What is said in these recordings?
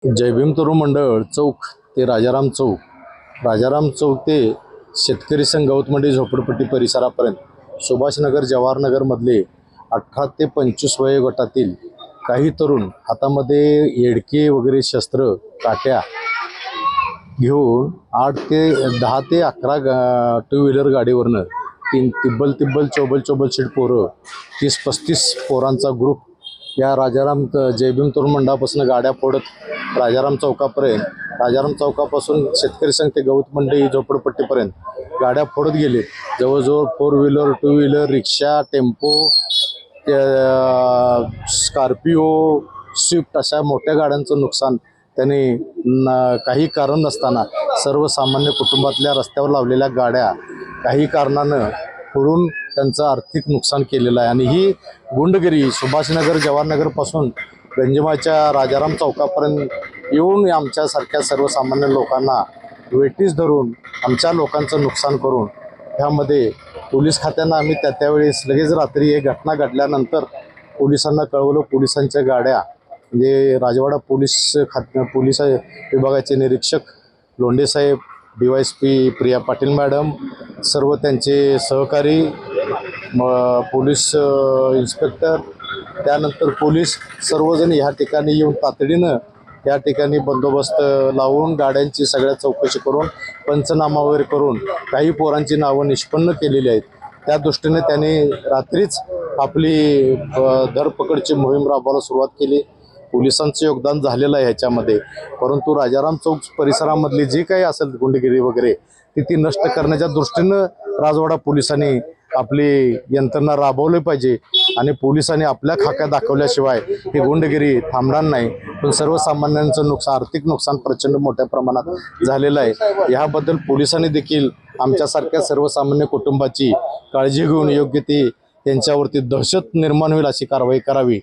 जय भीम तरुण मंडळ चौक ते राजाराम चौक ते शेतकरी संघ गौतमंडी झोपडपट्टी परिसरापर्यंत सुभाषनगर जवाहरनगरमधले 18 ते 25 वयोगटातील काही तरुण हातामध्ये येडके वगैरे शस्त्र काट्या घेऊन 8 ते 10 ते 11 टू व्हीलर गाडीवरनं तिब्बल चौबल सीट पोरं 30-35 पोरांचा ग्रुप या जय भीम तरुण मंडळापासून गाड्या फोडत राजाराम चौकापासून शेतकरी संघ ते गौतमंडी झोपडपट्टीपर्यंत गाड्या फोडत गेले। जवळजवळ 4 व्हीलर 2 व्हीलर रिक्षा टेम्पो स्कॉर्पिओ स्विफ्ट अशा मोठ्या गाड्यांचं नुकसान त्यांनी काही कारण नसताना सर्वसामान्य कुटुंबातल्या रस्त्यावर लावलेल्या गाड्या काही कारणानं फोडून त्यांचं आर्थिक नुकसान केलेलं आहे। आणि ही गुंडगिरी सुभाषनगर जवाहरनगरपासून गंजमाच्या राजाराम चौकापर्यंत येऊन आमच्यासारख्या सर्वसामान्य लोकांना वेठीस धरून आमच्या लोकांचं नुकसान करून ह्यामध्ये पोलीस खात्यांना आम्ही त्यावेळेस लगेच रात्री एक घटना घडल्यानंतर पोलिसांना कळवलं। पोलिसांच्या गाड्या म्हणजे राजवाडा पोलीस विभागाचे निरीक्षक लोंढे साहेब, DYSP प्रिया पाटील मॅडम, सर्व त्यांचे सहकारी, पोलीस इन्स्पेक्टर, त्यानंतर पोलीस सर्वजण ह्या ठिकाणी येऊन तातडीनं या ठिकाणी बंदोबस्त लावून गाड्यांची सगळ्या चौकशी करून पंचनामा वगैरे करून काही पोरांची नावं निष्पन्न केलेली आहेत। त्या दृष्टीने त्यांनी रात्रीच आपली धरपकडची मोहीम राबवायला सुरुवात केली। पोलिसांचं योगदान झालेलं आहे ह्याच्यामध्ये, परंतु राजाराम चौक परिसरामधली जी काही असेल गुंडगिरी वगैरे ती नष्ट करण्याच्या दृष्टीनं राजवाडा पोलिसांनी आपली यंत्रणा राबवली पाहिजे आणि पोलिसांनी आपल्या खाक्या दाखवल्याशिवाय ही गुंडगिरी थांबणार नाही। पण सर्वसामान्यांचं आर्थिक नुकसान प्रचंड मोठ्या प्रमाणात झालेलं आहे। याबद्दल पोलिसांनी देखील आमच्यासारख्या सर्वसामान्य कुटुंबाची काळजी घेऊन योग्य ती त्यांच्यावरती दहशत निर्माण होईल अशी कारवाई करावी।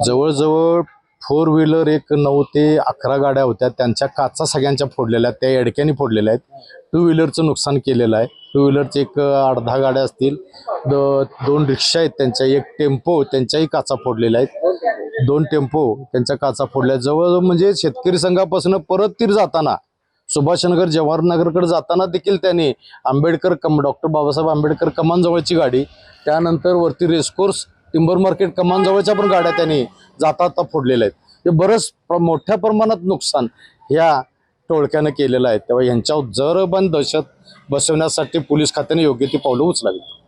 जवळजवळ 4 व्हीलर 9 ते 11 गाड्या होत्या, त्यांच्या काचा सगळ्यांच्या फोडलेल्या आहेत, त्या येडक्याने फोडलेल्या आहेत। 2 व्हीलरचं नुकसान केलेलं आहे। 2 व्हीलरचे 8-10 गाड्या असतील, 2 रिक्षा आहेत त्यांच्या, 1 टेम्पो त्यांच्याही काचा फोडलेल्या आहेत, 2 टेम्पो त्यांच्या काचा फोडल्या। जवळजवळ म्हणजे शेतकरी संघापासून परत तीर जाताना सुभाषनगर जवाहरनगरकडे जाताना देखील त्यांनी डॉक्टर बाबासाहेब आंबेडकर कमान जवळची गाडी, त्यानंतर वरती रेसकोर्स टिंबर मार्केट कमान जवळच्या पण गाड्या त्यांनी जाता फोडलेल्या आहेत। हे बरंच मोठ्या प्रमाणात नुकसान ह्या टोळक्यानं केलेलं आहे। तेव्हा यांच्यावर जरबंद दहशत बसवण्यासाठी पोलीस खात्याने योग्य ती पावलं उचलावी।